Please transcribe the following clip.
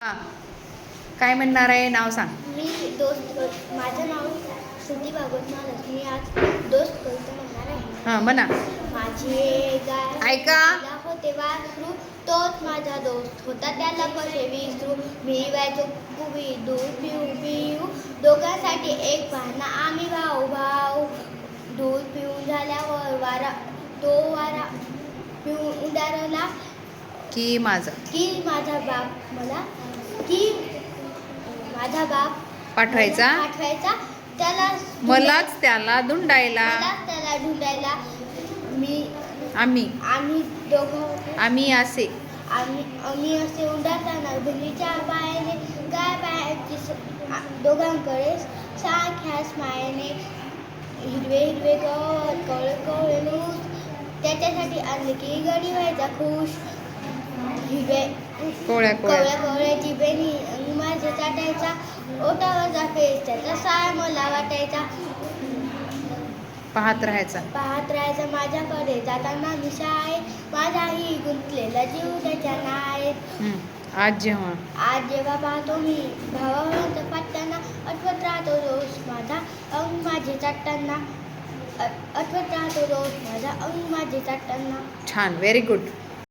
हां, काय म्हणणार आहे? नाव सांग. माझं नाव श्रुती भागवत महाराज. मी आज दोस्त कविता म्हणणार आहे. हां, म्हणा. माझे गाय ऐका. होते वासरू, तोच माझा दोस्त होता, त्याला कसे विसरू. मी व्हायचो कुबी, दूध पिऊ पिऊ, दोघांसाठी एक पाळणा, आम्ही भाऊ भाऊ. दूध पिऊन झाल्यावर वारा पिऊन उडारला की माझा माझा बाप मला पाठवायचा त्याला त्याला धुंडायला. आम्ही असे उडाताना बहिणीच्या पायाने गाय पायाची दोघांकडे सारख्याच मायाने. हिरवे हिरवे गवत कवळे कवळे लूस, त्याच्यासाठी आणले की गडी व्हायचा खुश. हिरवे कोळ्या कवळ्याची बेणी माझ्या चाटायचा, ओटावरचा फेस त्याचा साय मला वाटायचा. पाहत राहायचा माझ्याकडे जाताना मी शाळेत, माझाही गुंतलेला जीव त्याच्या नाळेत. आज जेव्हा पाहतो मी भावापर्यंत पाटताना, आठवत राहतो रोज माझा अंग माझे चाटताना. छान, व्हेरी गुड.